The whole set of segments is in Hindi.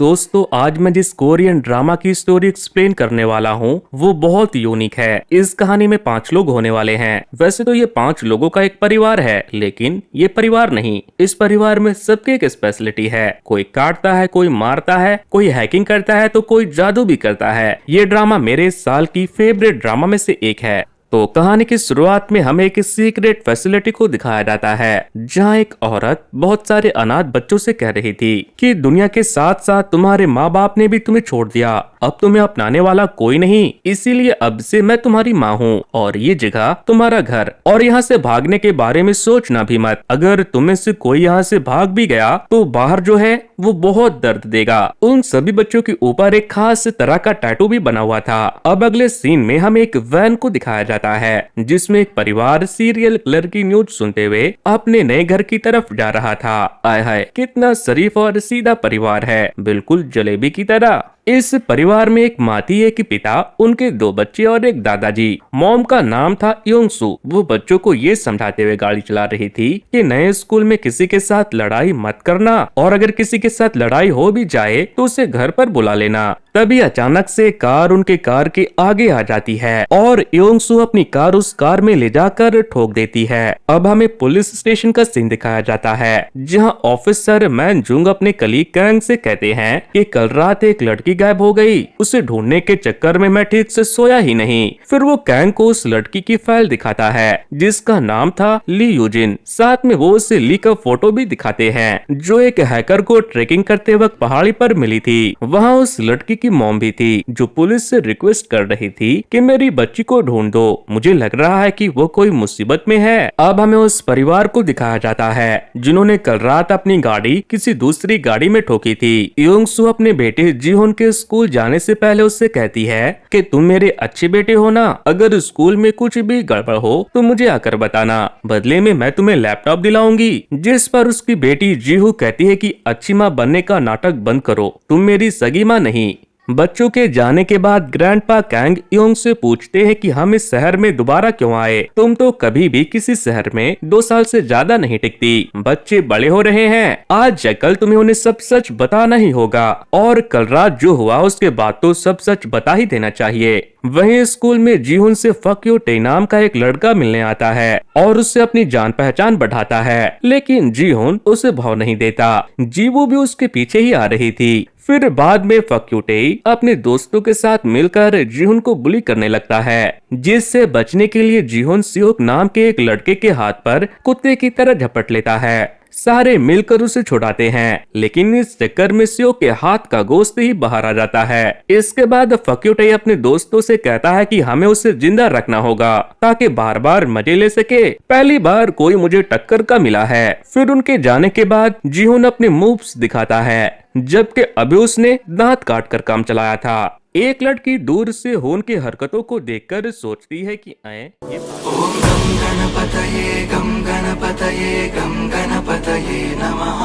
दोस्तों आज मैं जिस कोरियन ड्रामा की स्टोरी एक्सप्लेन करने वाला हूँ वो बहुत यूनिक है। इस कहानी में 5 लोग होने वाले हैं। वैसे तो ये 5 लोगों का एक परिवार है, लेकिन ये परिवार नहीं। इस परिवार में सबकी एक स्पेशलिटी है। कोई काटता है, कोई मारता है, कोई हैकिंग करता है, तो कोई जादू भी करता है। ये ड्रामा मेरे इस साल की फेवरेट ड्रामा में से एक है। तो कहानी की शुरुआत में हमें एक सीक्रेट फैसिलिटी को दिखाया जाता है, जहां एक औरत बहुत सारे अनाथ बच्चों से कह रही थी कि दुनिया के साथ साथ तुम्हारे माँ बाप ने भी तुम्हें छोड़ दिया, अब तुम्हें अपनाने वाला कोई नहीं, इसीलिए अब से मैं तुम्हारी माँ हूँ और ये जगह तुम्हारा घर, और यहाँ से भागने के बारे में सोचना भी मत। अगर तुम्हें से कोई यहाँ से भाग भी गया तो बाहर जो है वो बहुत दर्द देगा। उन सभी बच्चों के ऊपर एक खास तरह का टैटू भी बना हुआ था। अब अगले सीन में हमें एक वैन को दिखाया जाता है, जिसमें एक परिवार सीरियल किलर की न्यूज सुनते हुए अपने नए घर की तरफ जा रहा था। आय हाय, कितना शरीफ और सीधा परिवार है, बिल्कुल जलेबी की तरह। इस परिवार में एक माती, एक पिता, उनके 2 बच्चे और एक दादाजी। मॉम का नाम था योंगसू। वो बच्चों को ये समझाते हुए गाड़ी चला रही थी कि नए स्कूल में किसी के साथ लड़ाई मत करना, और अगर किसी के साथ लड़ाई हो भी जाए तो उसे घर पर बुला लेना। तभी अचानक से कार उनके कार के आगे आ जाती है और योंगसू अपनी कार उस कार में ले जाकर ठोक देती है। अब हमें पुलिस स्टेशन का सीन दिखाया जाता है, जहां ऑफिसर मैन जुंग अपने कलीग कैंग से कहते हैं कि कल रात एक लड़की गायब हो गई, उसे ढूंढने के चक्कर में मैं ठीक से सोया ही नहीं। फिर वो कैंग को उस लड़की की फाइल दिखाता है जिसका नाम था ली यूजिन। साथ में वो उसे ली का फोटो भी दिखाते हैं, जो एक हैकर को ट्रेकिंग करते वक्त पहाड़ी पर मिली थी। वहाँ उस लड़की की मॉम भी थी, जो पुलिस से रिक्वेस्ट कर रही थी कि मेरी बच्ची को ढूंढ दो, मुझे लग रहा है कि वो कोई मुसीबत में है। अब हमें उस परिवार को दिखाया जाता है जिन्होंने कल रात अपनी गाड़ी किसी दूसरी गाड़ी में ठोकी थी। योंगसू अपने बेटे जीहोन के स्कूल जाने से पहले उससे कहती है कि तुम मेरे अच्छे बेटे हो ना, अगर स्कूल में कुछ भी गड़बड़ हो तो मुझे आकर बताना, बदले में मैं तुम्हें लैपटॉप दिलाऊंगी। जिस पर उसकी बेटी जीहू कहती है कि अच्छी माँ बनने का नाटक बंद करो, तुम मेरी सगी माँ नहीं। बच्चों के जाने के बाद ग्रैंडपा कैंग योंग से पूछते हैं कि हम इस शहर में दोबारा क्यों आए, तुम तो कभी भी किसी शहर में 2 साल से ज्यादा नहीं टिकती। बच्चे बड़े हो रहे हैं, आज या कल तुम्हें उन्हें सब सच बताना ही होगा, और कल रात जो हुआ उसके बाद तो सब सच बता ही देना चाहिए। वहीं स्कूल में जीहुन से फक यू टे नाम का एक लड़का मिलने आता है और उससे अपनी जान पहचान बढ़ाता है, लेकिन जीहुन उसे भाव नहीं देता। जीवू भी उसके पीछे ही आ रही थी। फिर बाद में फक यू टे अपने दोस्तों के साथ मिलकर जीहुन को बुली करने लगता है, जिससे बचने के लिए जीहुन सियोक नाम के एक लड़के के हाथ पर कुत्ते की तरह झपट लेता है। सारे मिलकर उसे छुड़ाते हैं, लेकिन इस चक्कर में सियो के हाथ का गोश्त ही बाहर आ जाता है। इसके बाद फक्यूटे अपने दोस्तों से कहता है कि हमें उसे जिंदा रखना होगा ताकि बार बार मजे ले सके। पहली बार कोई मुझे टक्कर का मिला है। फिर उनके जाने के बाद जीहुन अपने मूव्स दिखाता है, जबकि अभी उसने दांत काट कर काम चलाया था। एक लड़की दूर से होन की हरकतों को देखकर सोचती है कि ओम गम गणपतये गम गणपतये गम गणपतये नमः।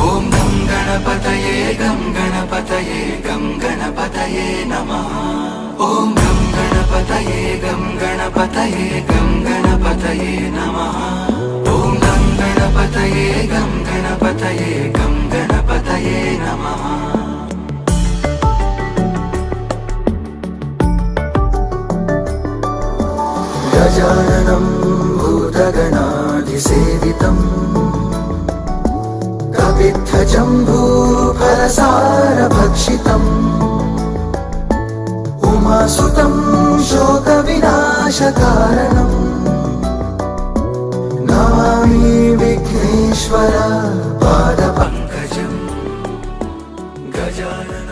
ओम गम गणपतये गम गणपतये गम गणपतये नमः। ओम गम गणपतये गम गणपतये गम गणपतये नमः। ओम गम गणपतये गम गणपतये गम गणपतये नमः। गजाननं भूतगणाधिसेवितं कपित्थजम्बूफलसारभक्षितम् उमासुतं शोकविनाशकारणम् नमामि विघ्नेश्वर पादपङ्कजम् गजाननम्।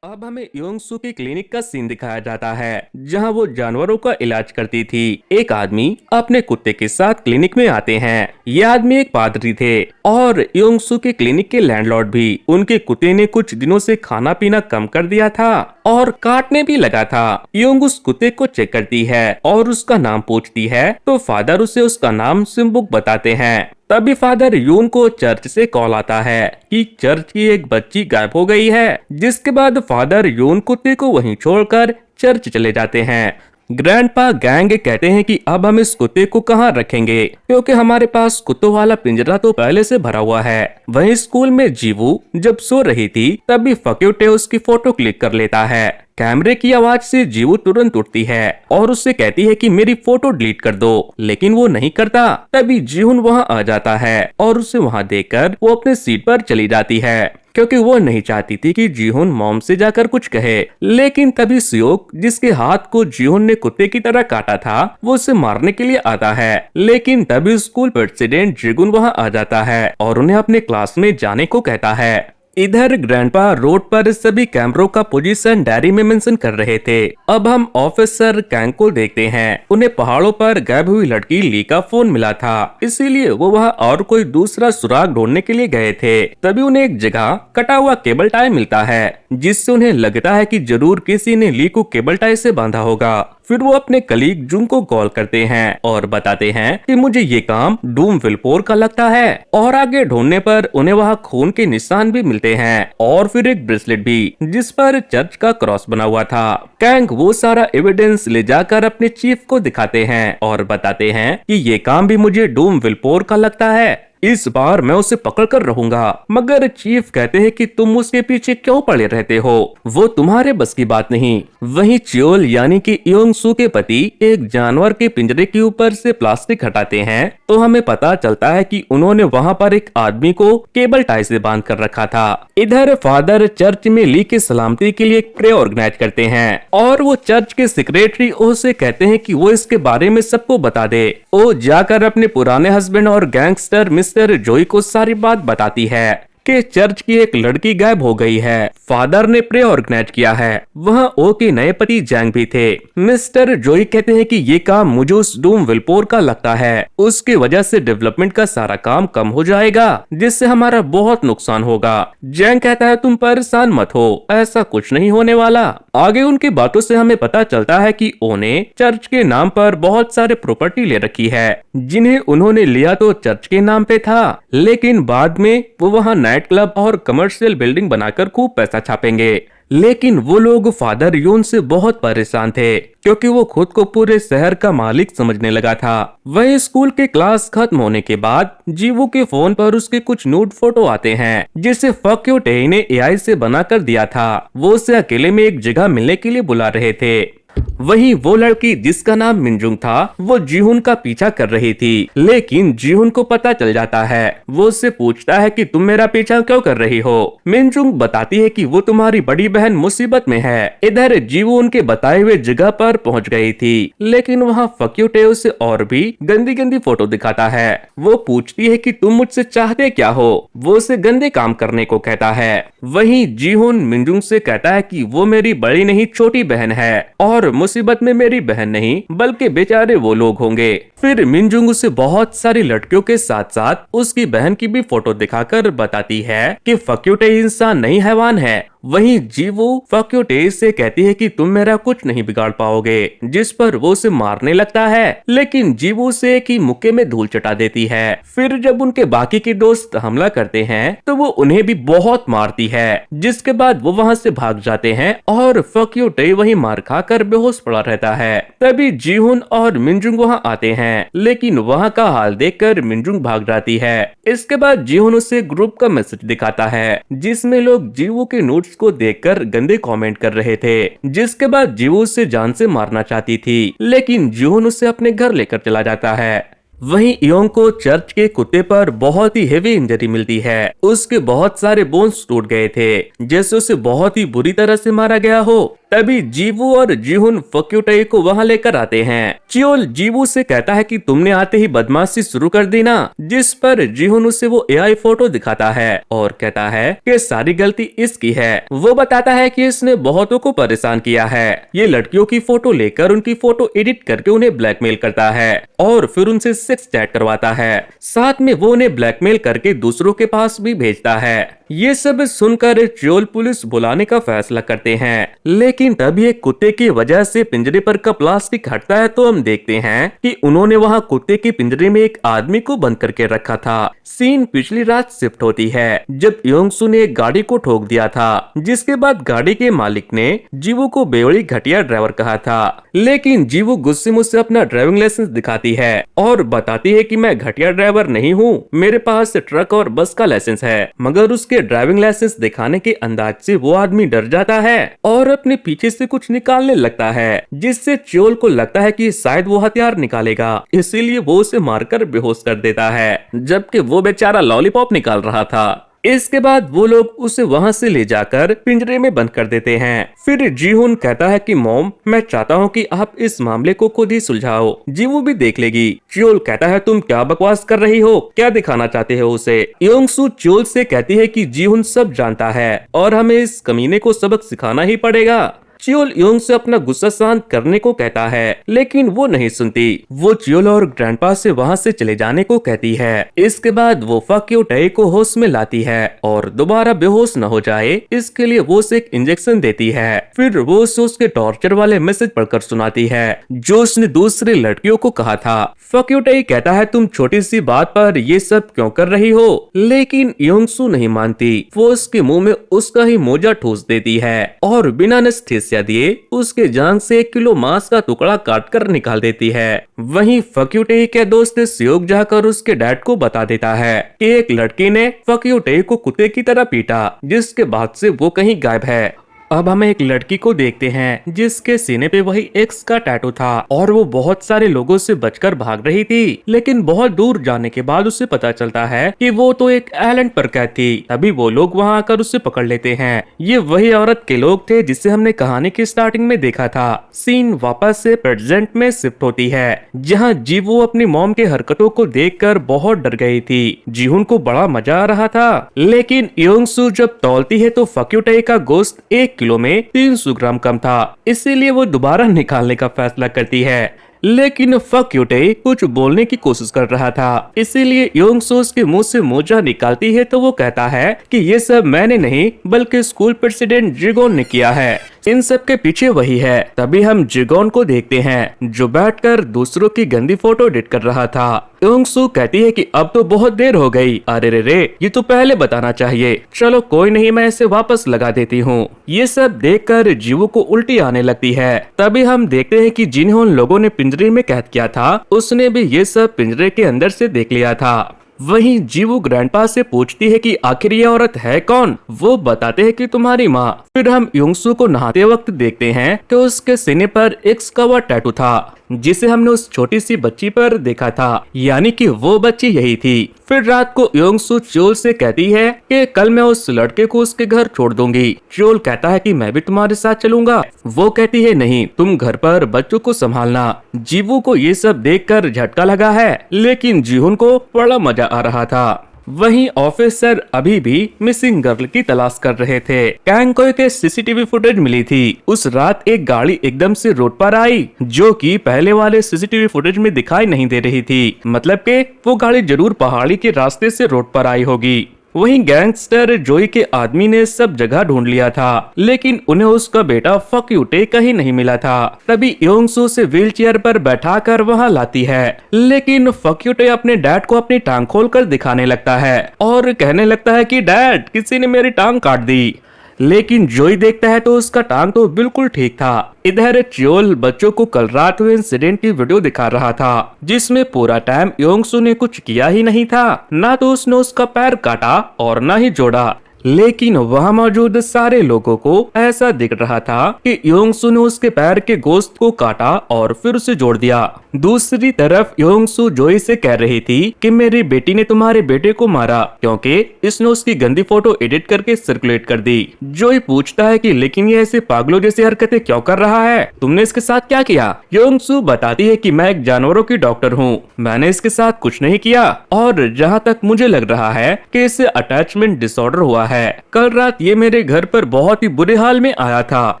अब हमें योंगसू की क्लिनिक का सीन दिखाया जाता है, जहां वो जानवरों का इलाज करती थी। एक आदमी अपने कुत्ते के साथ क्लिनिक में आते हैं। ये आदमी एक पादरी थे और योंगसू के क्लिनिक के लैंडलॉर्ड भी। उनके कुत्ते ने कुछ दिनों से खाना पीना कम कर दिया था और काटने भी लगा था। योंग उस कुत्ते को चेक करती है और उसका नाम पूछती है, तो फादर उसे उसका नाम सिम्बुक बताते हैं। तभी फादर यून को चर्च से कॉल आता है कि चर्च की एक बच्ची गायब हो गई है, जिसके बाद फादर यून कुत्ते को वहीं छोड़कर चर्च चले जाते हैं। ग्रैंडपा गैंग कहते हैं कि अब हम इस कुत्ते को कहाँ रखेंगे, क्योंकि हमारे पास कुत्तों वाला पिंजरा तो पहले से भरा हुआ है। वहीं स्कूल में जीवू जब सो रही थी तभी फक्यूटे उसकी फोटो क्लिक कर लेता है। कैमरे की आवाज से जीवू तुरंत उठती है और उससे कहती है कि मेरी फोटो डिलीट कर दो, लेकिन वो नहीं करता। तभी जीहुन वहाँ आ जाता है और उसे वहाँ देखकर वो अपने सीट पर चली जाती है, क्योंकि वो नहीं चाहती थी कि जीहुन मॉम से जाकर कुछ कहे। लेकिन तभी सियोक, जिसके हाथ को जीहुन ने कुत्ते की तरह काटा था, वो उसे मारने के लिए आता है। लेकिन तभी स्कूल प्रेसिडेंट जिगुन वहाँ आ जाता है और उन्हें अपने क्लास में जाने को कहता है। इधर ग्रैंडपा रोड पर सभी कैमरों का पोजीशन डायरी में मेंशन कर रहे थे। अब हम ऑफिसर कैंग को देखते हैं। उन्हें पहाड़ों पर गायब हुई लड़की ली का फोन मिला था, इसीलिए वो वहाँ और कोई दूसरा सुराग ढूंढने के लिए गए थे। तभी उन्हें एक जगह कटा हुआ केबल टाई मिलता है, जिससे उन्हें लगता है कि जरूर किसी ने ली को केबल टाई से बांधा होगा। फिर वो अपने कलीग जुंग को कॉल करते हैं और बताते हैं कि मुझे ये काम डूम विलपोर का लगता है। और आगे ढूंढने पर उन्हें वहाँ खून के निशान भी मिलते हैं और फिर एक ब्रेसलेट भी, जिस पर चर्च का क्रॉस बना हुआ था। कैंग वो सारा एविडेंस ले जाकर अपने चीफ को दिखाते हैं और बताते हैं कि ये काम भी मुझे डूम विलपोर का लगता है। इस बार मैं उसे पकड़ कर रहूंगा। मगर चीफ कहते हैं कि तुम उसके पीछे क्यों पड़े रहते हो, वो तुम्हारे बस की बात नहीं। वहीं चियोल यानी कि योंगसू के पति एक जानवर के पिंजरे के ऊपर से प्लास्टिक हटाते हैं, तो हमें पता चलता है कि उन्होंने वहाँ पर एक आदमी को केबल टाई से बांध कर रखा था। इधर फादर चर्च में ली की सलामती के लिए एक प्रे ऑर्गेनाइज करते हैं और वो चर्च के सेक्रेटरी ओ से कहते हैं कि वो इसके बारे में सबको बता दे। ओ जाकर अपने पुराने हस्बैंड और गैंगस्टर मिस्टर जोई को सारी बात बताती है कि चर्च की एक लड़की गायब हो गई है। फादर ने प्रे ऑर्गेनाइज किया है। वहाँ ओ के नए पति जैंग भी थे। मिस्टर जोई कहते हैं कि ये काम मुझे उस डूम विलपोर का लगता है, उसकी वजह से डेवलपमेंट का सारा काम कम हो जाएगा, जिससे हमारा बहुत नुकसान होगा। जैंग कहता है तुम परेशान मत हो, ऐसा कुछ नहीं होने वाला। आगे उनकी बातों से हमें पता चलता है कि ओ ने चर्च के नाम पर बहुत सारे प्रॉपर्टी ले रखी है, जिन्हें उन्होंने लिया तो चर्च के नाम पे था, लेकिन बाद में वो वहाँ नाइट क्लब और कमर्शियल बिल्डिंग बनाकर खूब पैसा छापेंगे। लेकिन वो लोग फादर यून से बहुत परेशान थे, क्योंकि वो खुद को पूरे शहर का मालिक समझने लगा था। वही स्कूल के क्लास खत्म होने के बाद जीवू के फोन पर उसके कुछ न्यूड फोटो आते हैं, जिसे फक्यूटे ने एआई से बनाकर दिया था। वो उसे अकेले में एक जगह मिलने के लिए बुला रहे थे। वहीं वो लड़की जिसका नाम मिनजुंग था, वो जीहुन का पीछा कर रही थी, लेकिन जीहुन को पता चल जाता है। वो उससे पूछता है कि तुम मेरा पीछा क्यों कर रही हो। मिनजुंग बताती है कि वो तुम्हारी बड़ी बहन मुसीबत में है। इधर जीवू उनके बताए हुए जगह पर पहुंच गई थी, लेकिन वहाँ फक्यूटे उसे और भी गंदी गंदी फोटो दिखाता है। वो पूछती है कि तुम मुझसे चाहते क्या हो। वो उसे गंदे काम करने को कहता है। वहीं जीहुन मिनजुंग से कहता है कि वो मेरी बड़ी नहीं छोटी बहन है और मुसीबत में मेरी बहन नहीं बल्कि बेचारे वो लोग होंगे। फिर मिनजुंग उसे बहुत सारी लड़कियों के साथ साथ उसकी बहन की भी फोटो दिखाकर बताती है कि फक्यूटे इंसान नहीं हैवान है। वहीं जीवू फक्यूटे से कहती है कि तुम मेरा कुछ नहीं बिगाड़ पाओगे, जिस पर वो उसे मारने लगता है, लेकिन जीवू से एक ही मुक्के में धूल चटा देती है। फिर जब उनके बाकी के दोस्त हमला करते हैं तो वो उन्हें भी बहुत मारती है, जिसके बाद वो वहाँ से भाग जाते हैं और फक्यूटे वहीं मार खाकर बेहोश पड़ा रहता है। तभी जीहुन और मिनजुंग वहाँ आते हैं, लेकिन वहाँ का हाल देखकर मिनजुंग भाग जाती है। इसके बाद जीहुन उसे ग्रुप का मैसेज दिखाता है, जिसमें लोग जीवू के नोट्स को देखकर गंदे कमेंट कर रहे थे। जिसके बाद जीवू उसे जान से मारना चाहती थी, लेकिन जीहुन उसे अपने घर लेकर चला जाता है। वहीं योंग को चर्च के कुत्ते पर बहुत ही हेवी इंजरी मिलती है। उसके बहुत सारे बोन्स टूट गए थे, जैसे उसे बहुत ही बुरी तरह से मारा गया हो। तभी जीवू और जीहुन फक्यूटे को वहां लेकर आते हैं। चियोल जीवू से कहता है कि तुमने आते ही बदमाशी शुरू कर दी ना, जिस पर जीहुन उसे वो एआई फोटो दिखाता है और कहता है कि सारी गलती इसकी है। वो बताता है कि इसने बहुतों को परेशान किया है। ये लड़कियों की फोटो लेकर उनकी फोटो एडिट करके उन्हें ब्लैकमेल करता है और फिर उनसे सेक्स चैट करवाता है। साथ में वो उन्हें ब्लैकमेल करके दूसरों के पास भी भेजता है। ये सब सुनकर चियोल पुलिस बुलाने का फैसला करते हैं, लेकिन लेकिन तभी एक कुत्ते की वजह से पिंजरे पर का प्लास्टिक हटता है तो हम देखते हैं कि उन्होंने वहाँ कुत्ते के पिंजरे में एक आदमी को बंद करके रखा था। सीन पिछली रात शिफ्ट होती है जब योंगसू ने एक गाड़ी को ठोक दिया था, जिसके बाद गाड़ी के मालिक ने जीवू को बेवड़ी घटिया ड्राइवर कहा था। लेकिन जीवू गुस्से मुझसे अपना ड्राइविंग लाइसेंस दिखाती है और बताती है कि मैं घटिया ड्राइवर नहीं हूँ, मेरे पास ट्रक और बस का लाइसेंस है। मगर उसके ड्राइविंग लाइसेंस दिखाने के अंदाज से वो आदमी डर जाता है और अपने पीछे से कुछ निकालने लगता है, जिससे च्योल को लगता है कि शायद वो हथियार निकालेगा, इसीलिए वो उसे मारकर बेहोश कर देता है, जबकि वो बेचारा लॉलीपॉप निकाल रहा था। इसके बाद वो लोग उसे वहाँ से ले जाकर पिंजरे में बंद कर देते हैं। फिर जीहुन कहता है कि मॉम, मैं चाहता हूँ कि आप इस मामले को खुद ही सुलझाओ, जीवू भी देख लेगी। च्योल कहता है तुम क्या बकवास कर रही हो, क्या दिखाना चाहते हो उसे। योंगसू च्योल से कहती है कि जीहुन सब जानता है और हमें इस कमीने को सबक सिखाना ही पड़ेगा। च्योल योंग से अपना गुस्सा शांत करने को कहता है, लेकिन वो नहीं सुनती। वो च्योल और ग्रैंडपा से वहाँ से चले जाने को कहती है। इसके बाद वो फक्यू टई को होश में लाती है और दोबारा बेहोश न हो जाए इसके लिए वो उसे एक इंजेक्शन देती है। फिर वो उसे उसके टॉर्चर वाले मैसेज पढ़कर सुनाती है जो उसने दूसरी लड़कियों को कहा था। फक्यू टई कहता है तुम छोटी सी बात पर ये सब क्यों कर रही हो, लेकिन योंगसू नहीं मानती। वो उसके मुंह में उसका ही मोजा ठूस देती है और बिना एनेस्थीसिया दिए उसके जांघ से 1 किलो मांस का टुकड़ा काटकर निकाल देती है। वहीं फक्यूटेई के दोस्त सियोक जाकर उसके डैड को बता देता है कि एक लड़की ने फक्यूटेई को कुत्ते की तरह पीटा, जिसके बाद से वो कहीं गायब है। अब हम एक लड़की को देखते हैं जिसके सीने पे वही एक्स का टैटू था और वो बहुत सारे लोगों से बचकर भाग रही थी, लेकिन बहुत दूर जाने के बाद उसे पता चलता है कि वो तो एक आइलैंड पर कैद थी। तभी वो लोग वहां आकर उसे पकड़ लेते हैं। ये वही औरत के लोग थे जिसे हमने कहानी की स्टार्टिंग में देखा था। सीन वापस से प्रेजेंट में शिफ्ट होती है जहाँ जीवू अपनी मॉम के हरकतों को देखकर बहुत डर गई थी। जीहुन को बड़ा मजा आ रहा था, लेकिन योंगसू जब तौलती है तो फक्यूटेई का गोश्त 1 किलो में 300 ग्राम कम था, इसीलिए वो दोबारा निकालने का फैसला करती है। लेकिन फक्यूटेई कुछ बोलने की कोशिश कर रहा था, इसीलिए योंगसू के मुंह से मोजा निकालती है तो वो कहता है कि ये सब मैंने नहीं बल्कि स्कूल प्रेसिडेंट जिगोन ने किया है, इन सब के पीछे वही है। तभी हम जिगोन को देखते हैं जो बैठकर दूसरों की गंदी फोटो एडिट कर रहा था। योंगसू कहती है कि अब तो बहुत देर हो गई, अरे रे ये तो पहले बताना चाहिए, चलो कोई नहीं मैं इसे वापस लगा देती हूँ। ये सब देखकर जीवू को उल्टी आने लगती है। तभी हम देखते हैं कि जिन्हें उन लोगों ने पिंजरे में कैद किया था उसने भी ये सब पिंजरे के अंदर से देख लिया था। वहीं जीवू ग्रैंडपा से पूछती है कि आखिर ये औरत है कौन। वो बताते हैं कि तुम्हारी माँ। फिर हम योंगसू को नहाते वक्त देखते हैं कि उसके सीने पर एक्स का वो टैटू था जिसे हमने उस छोटी सी बच्ची पर देखा था, यानी कि वो बच्ची यही थी। फिर रात को योंगसू च्योल से कहती है कि कल मैं उस लड़के को उसके घर छोड़ दूंगी। च्योल कहता है कि मैं भी तुम्हारे साथ चलूंगा। वो कहती है नहीं, तुम घर पर बच्चों को संभालना। जीवू को ये सब देखकर झटका लगा है, लेकिन जीहुन को बड़ा मजा आ रहा था। वहीं ऑफिसर अभी भी मिसिंग गर्ल की तलाश कर रहे थे। कैंगकोई के सीसीटीवी फुटेज मिली थी। उस रात एक गाड़ी एकदम से रोड पर आई जो कि पहले वाले सीसीटीवी फुटेज में दिखाई नहीं दे रही थी, मतलब कि वो गाड़ी जरूर पहाड़ी के रास्ते से रोड पर आई होगी। वहीं गैंगस्टर जोई के आदमी ने सब जगह ढूंढ लिया था, लेकिन उन्हें उसका बेटा फक्यूटे कहीं नहीं मिला था। तभी योंगसू से व्हीलचेयर पर बैठाकर वहां लाती है, लेकिन फक्यूटे अपने डैड को अपनी टांग खोलकर दिखाने लगता है और कहने लगता है कि डैड किसी ने मेरी टांग काट दी। लेकिन जोई देखता है तो उसका टांग तो बिल्कुल ठीक था। इधर च्योल बच्चों को कल रात हुए इंसिडेंट की वीडियो दिखा रहा था, जिसमें पूरा टाइम योंगसू ने कुछ किया ही नहीं था। ना तो उसने उसका पैर काटा और ना ही जोड़ा, लेकिन वहाँ मौजूद सारे लोगों को ऐसा दिख रहा था कि योंगसू ने उसके पैर के गोश्त को काटा और फिर उसे जोड़ दिया। दूसरी तरफ योंगसू जोई से कह रही थी कि मेरी बेटी ने तुम्हारे बेटे को मारा क्योंकि इसने उसकी गंदी फोटो एडिट करके सर्कुलेट कर दी। जोई पूछता है कि लेकिन ये ऐसे पागलों जैसी हरकतें क्यों कर रहा है, तुमने इसके साथ क्या किया। योंगसू बताती है कि मैं एक जानवरों की डॉक्टर हूँ, मैंने इसके साथ कुछ नहीं किया और जहाँ तक मुझे लग रहा है कि इसे अटैचमेंट डिसऑर्डर हुआ है। है, कल रात ये मेरे घर पर बहुत ही बुरे हाल में आया था,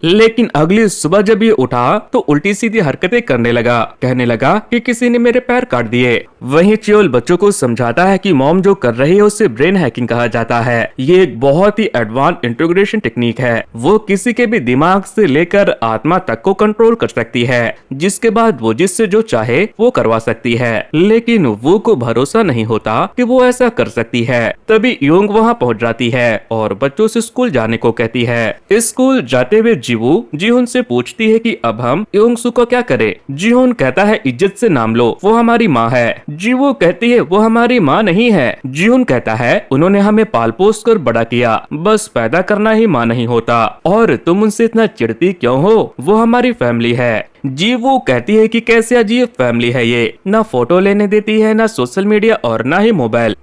लेकिन अगली सुबह जब ये उठा तो उल्टी सीधी हरकतें करने लगा, कहने लगा कि किसी ने मेरे पैर काट दिए। वहीं च्योल बच्चों को समझाता है कि मॉम जो कर रही है उसे ब्रेन हैकिंग कहा जाता है। ये एक बहुत ही एडवांस इंटीग्रेशन टेक्निक है। वो किसी के भी दिमाग से लेकर आत्मा तक को कंट्रोल कर सकती है, जिसके बाद वो जिससे जो चाहे वो करवा सकती है। लेकिन वो को भरोसा नहीं होता कि वो ऐसा कर सकती है। तभी योंग वहाँ पहुँच जाती है और बच्चों से स्कूल जाने को कहती है। स्कूल जाते हुए जीवू जीहुन से पूछती है कि अब हम योंगसू को क्या करें। जीहुन कहता है इज्जत से नाम लो, वो हमारी माँ है। जीवू कहती है वो हमारी माँ नहीं है। जीहुन कहता है उन्होंने हमें पाल पोस कर बड़ा किया, बस पैदा करना ही माँ नहीं होता, और तुम उनसे इतना चिढ़ती क्यों हो, वो हमारी फैमिली है। जीवू कहती है कि कैसे अजीब फैमिली है ये, ना फोटो लेने देती है, ना सोशल मीडिया और ना ही मोबाइल।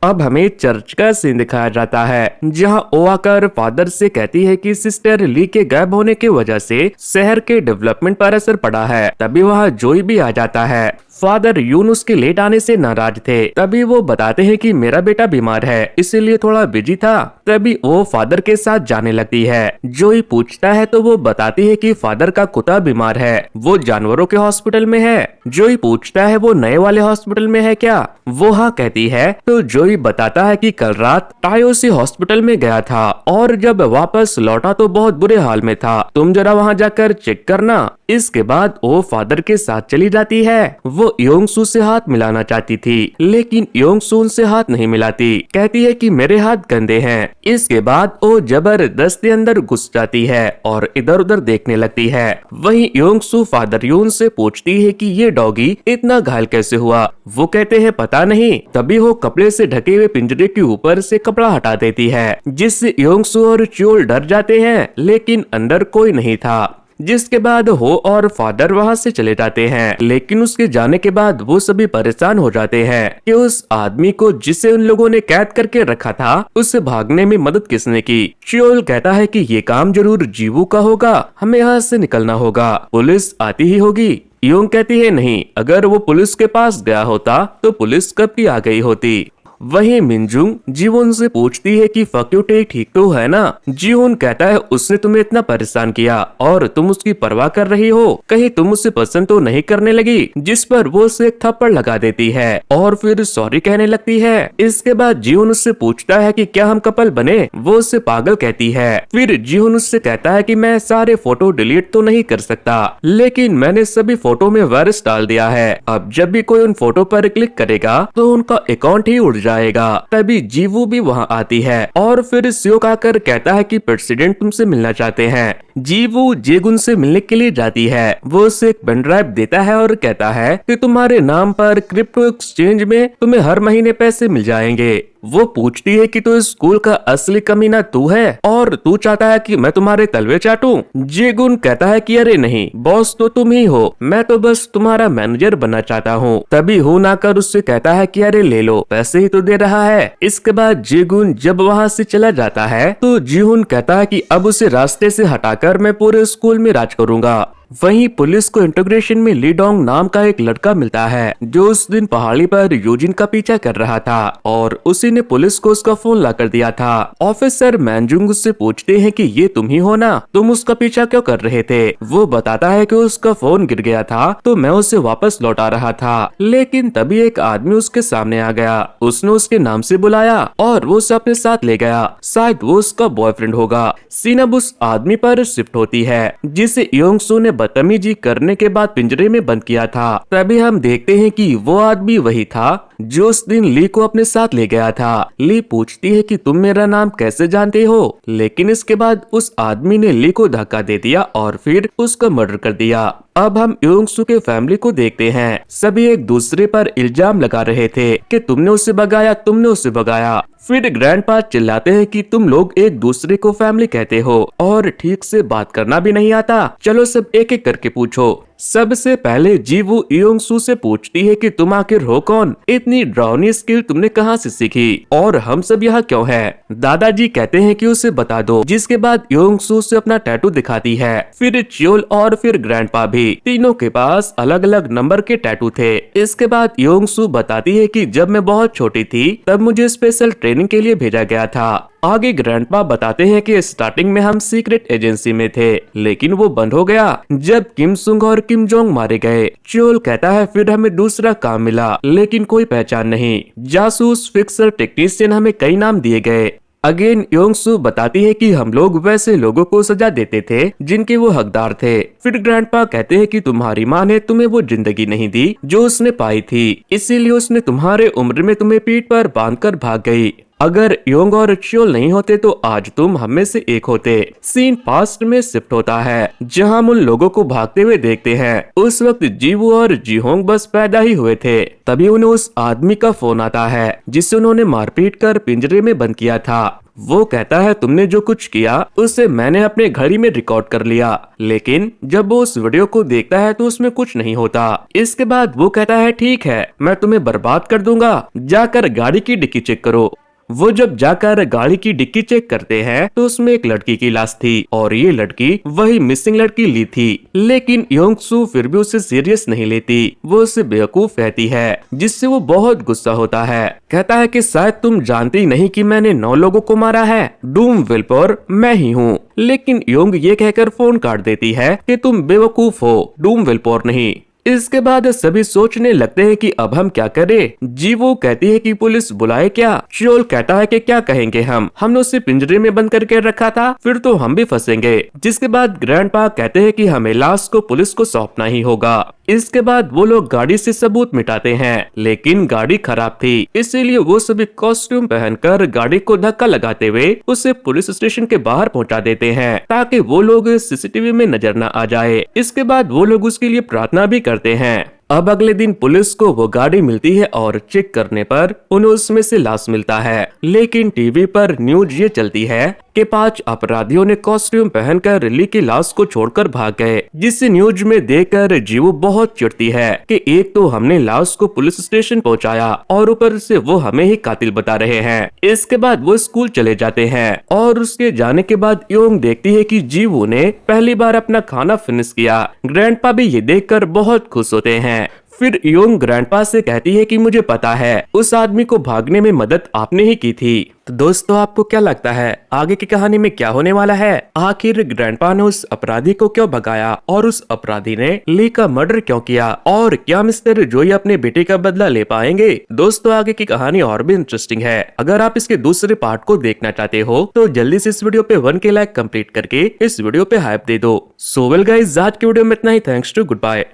अब हमें चर्च का सीन दिखाया जाता है, जहां ओ आकर फादर से कहती है कि सिस्टर ली के गायब होने की वजह से शहर के डेवलपमेंट पर असर पड़ा है। तभी वहां जोई भी आ जाता है। फादर यून उसके लेट आने से नाराज थे। तभी वो बताते हैं कि मेरा बेटा बीमार है, इसीलिए थोड़ा बिजी था। तभी वो फादर के साथ जाने लगती है। जोई पूछता है तो वो बताती है कि फादर का कुत्ता बीमार है, वो जानवरों के हॉस्पिटल में है। जोई पूछता है वो नए वाले हॉस्पिटल में है क्या, वो हाँ कहती है। तो जोई बताता है कि कल रात टायोसी हॉस्पिटल में गया था और जब वापस लौटा तो बहुत बुरे हाल में था, तुम जरा वहाँ जाकर चेक करना। इसके बाद वो फादर के साथ चली जाती है। वो योंगसू से हाथ मिलाना चाहती थी, लेकिन योंगसू उनसे हाथ नहीं मिलाती, कहती है कि मेरे हाथ गंदे हैं। इसके बाद वो जबरदस्ती अंदर घुस जाती है और इधर उधर देखने लगती है। वहीं योंगसू फादर यून से पूछती है कि ये डॉगी इतना घायल कैसे हुआ। वो कहते हैं पता नहीं। तभी वो कपड़े से ढके हुए पिंजरे के ऊपर से कपड़ा हटा देती है, जिससे योंगसू और च्योल डर जाते हैं, लेकिन अंदर कोई नहीं था। जिसके बाद हो और फादर वहाँ से चले जाते हैं। लेकिन उसके जाने के बाद वो सभी परेशान हो जाते हैं कि उस आदमी को जिसे उन लोगों ने कैद करके रखा था उससे भागने में मदद किसने की। च्योल कहता है कि ये काम जरूर जीवू का होगा, हमें यहाँ से निकलना होगा, पुलिस आती ही होगी। योंग कहती है नहीं, अगर वो पुलिस के पास गया होता तो पुलिस कब की आ गई होती। वहीं मिनजुंग जीवन से पूछती है कि फक्यूटे ठीक तो है ना। जीवन कहता है उसने तुम्हें इतना परेशान किया और तुम उसकी परवाह कर रही हो, कहीं तुम उसे पसंद तो नहीं करने लगी। जिस पर वो उसे एक थप्पड़ लगा देती है और फिर सॉरी कहने लगती है। इसके बाद जीवन उससे पूछता है कि क्या हम कपल बने, वो उससे पागल कहती है। फिर जीवन उससे कहता है कि मैं सारे फोटो डिलीट तो नहीं कर सकता, लेकिन मैंने सभी फोटो में वायरस डाल दिया है। अब जब भी कोई उन फोटो पर क्लिक करेगा तो उनका अकाउंट ही उड़ जाएगा। तभी जीवू भी वहाँ आती है और फिर सियोक आकर कहता है कि प्रेसिडेंट तुमसे मिलना चाहते हैं। जीवू जेगुन से मिलने के लिए जाती है। वो उसे एक पेन ड्राइव देता है और कहता है कि तुम्हारे नाम पर क्रिप्टो एक्सचेंज में तुम्हें हर महीने पैसे मिल जाएंगे। वो पूछती है कि तो इस स्कूल का असली कमीना तू है और तू चाहता है कि मैं तुम्हारे तलवे चाटूं। जेगुन कहता है कि अरे नहीं, बॉस तो तुम ही हो, मैं तो बस तुम्हारा मैनेजर बनना चाहता हूँ। तभी हो ना कर उससे कहता है कि अरे ले लो, पैसे ही तो दे रहा है। इसके बाद जेगुन जब वहाँ से चला जाता है तो जीहुन कहता है कि अब उसे रास्ते से हटाकर मैं पूरे स्कूल में राज करूंगा। वहीं पुलिस को इंटीग्रेशन में लीडोंग नाम का एक लड़का मिलता है जो उस दिन पहाड़ी पर यूजिन का पीछा कर रहा था और उसी ने पुलिस को उसका फोन ला कर दिया था। ऑफिसर मैनजुंग उससे पूछते हैं कि ये तुम ही हो ना, तुम उसका पीछा क्यों कर रहे थे। वो बताता है कि उसका फोन गिर गया था तो मैं उसे वापस लौटा रहा था, लेकिन तभी एक आदमी उसके सामने आ गया। उसने उसके नाम से बुलाया और वो उसे अपने साथ ले गया। शायद वो उसका बॉयफ्रेंड होगा। सीन अब उस आदमी पर शिफ्ट होती है जिसे योंगसू ने बदतमीजी करने के बाद पिंजरे में बंद किया था। तभी हम देखते हैं कि वो आदमी वही था जो उस दिन ली को अपने साथ ले गया था। ली पूछती है कि तुम मेरा नाम कैसे जानते हो, लेकिन इसके बाद उस आदमी ने ली को धक्का दे दिया और फिर उसका मर्डर कर दिया। अब हम योंगसू के फैमिली को देखते हैं। सभी एक दूसरे पर इल्जाम लगा रहे थे कि तुमने उसे भगाया, तुमने उसे भगाया। फिर ग्रैंडपा चिल्लाते हैं कि तुम लोग एक दूसरे को फैमिली कहते हो और ठीक से बात करना भी नहीं आता, चलो सब एक एक करके पूछो। सबसे पहले जीवू योंग सू से पूछती है कि तुम आखिर हो कौन, इतनी डरावनी स्किल तुमने कहाँ से सीखी और हम सब यहाँ क्यों हैं? दादाजी कहते हैं कि उसे बता दो, जिसके बाद योंग सू से अपना टैटू दिखाती है। फिर च्योल और फिर ग्रैंडपा भी, तीनों के पास अलग अलग नंबर के टैटू थे। इसके बाद योंग सू बताती है कि जब मैं बहुत छोटी थी तब मुझे स्पेशल ट्रेनिंग के लिए भेजा गया था। आगे ग्रैंडपा बताते हैं कि स्टार्टिंग में हम सीक्रेट एजेंसी में थे, लेकिन वो बंद हो गया जब किम सुंग और किम जोंग मारे गए। च्योल कहता है फिर हमें दूसरा काम मिला, लेकिन कोई पहचान नहीं। जासूस, फिक्सर, टेक्नीशियन, हमें कई नाम दिए गए। अगेन योंग सू बताती है कि हम लोग वैसे लोगों को सजा देते थे जिनके वो हकदार थे। फिर ग्रैंडपा कहते हैं कि तुम्हारी माँ ने तुम्हें वो जिंदगी नहीं दी जो उसने पाई थी, इसीलिए उसने तुम्हारे उम्र में तुम्हें पीठ पर बांधकर भाग गई। अगर योंग और च्योल नहीं होते तो आज तुम हम में से एक होते। सीन पास्ट में शिफ्ट होता है जहां हम उन लोगों को भागते हुए देखते हैं। उस वक्त जीवू और जीहोंग बस पैदा ही हुए थे। तभी उन्हें उस आदमी का फोन आता है जिसे उन्होंने मारपीट कर पिंजरे में बंद किया था। वो कहता है तुमने जो कुछ किया उसे मैंने अपने घड़ी में रिकॉर्ड कर लिया, लेकिन जब वो उस वीडियो को देखता है तो उसमें कुछ नहीं होता। इसके बाद वो कहता है ठीक है, मैं तुम्हें बर्बाद कर दूंगा, जाकर गाड़ी की डिक्की चेक करो। वो जब जाकर गाड़ी की डिक्की चेक करते हैं तो उसमें एक लड़की की लाश थी और ये लड़की वही मिसिंग लड़की ली थी। लेकिन योंग सू फिर भी उसे सीरियस नहीं लेती, वो उसे बेवकूफ कहती है, जिससे वो बहुत गुस्सा होता है। कहता है कि शायद तुम जानती नहीं कि मैंने 9 लोगों को मारा है, डूम विल्पर मैं ही हूँ। लेकिन योंग ये कहकर फोन काट देती है कि तुम बेवकूफ हो, डूम विल्पर नहीं। इसके बाद सभी सोचने लगते हैं कि अब हम क्या करें। जीवो कहती है कि पुलिस बुलाए क्या। च्योल कहता है कि क्या कहेंगे हमने उसे पिंजरे में बंद करके रखा था, फिर तो हम भी फंसेंगे। जिसके बाद ग्रैंडपा कहते हैं कि हमें लाश को पुलिस को सौंपना ही होगा। इसके बाद वो लोग गाड़ी से सबूत मिटाते हैं, लेकिन गाड़ी खराब थी, इसीलिए वो सभी कॉस्ट्यूम पहनकर गाड़ी को धक्का लगाते हुए उसे पुलिस स्टेशन के बाहर पहुंचा देते हैं ताकि वो लोग सीसीटीवी में नजर न आ जाए। इसके बाद वो लोग उसके लिए प्रार्थना भी करते हैं। अब अगले दिन पुलिस को वो गाड़ी मिलती है और चेक करने पर उन्हें उसमें से लाश मिलता है। लेकिन टीवी पर न्यूज ये चलती है कि 5 अपराधियों ने कॉस्ट्यूम पहनकर रिली की लाश को छोड़कर भाग गए, जिसे न्यूज में देखकर जीवू बहुत चिढ़ती है कि एक तो हमने लाश को पुलिस स्टेशन पहुंचाया और ऊपर से वो हमें ही कातिल बता रहे हैं। इसके बाद वो स्कूल चले जाते हैं और उसके जाने के बाद योंग देखती है कि जीवू ने पहली बार अपना खाना फिनिश किया। ग्रैंडपा भी ये देखकर बहुत खुश होते हैं। फिर योंग ग्रैंडपा से कहती है कि मुझे पता है उस आदमी को भागने में मदद आपने ही की थी। तो दोस्तों आपको क्या लगता है आगे की कहानी में क्या होने वाला है? आखिर ग्रैंडपा ने उस अपराधी को क्यों भगाया और उस अपराधी ने ली का मर्डर क्यों किया, और क्या मिस्टर जोई अपने बेटे का बदला ले पाएंगे? दोस्तों आगे की कहानी और भी इंटरेस्टिंग है। अगर आप इसके दूसरे पार्ट को देखना चाहते हो तो जल्दी से इस वीडियो पे 1K लाइक कंप्लीट करके इस वीडियो पे हाइप दे दो। सो वेल गाइस, आज के वीडियो में इतना ही। Thanks to, good bye.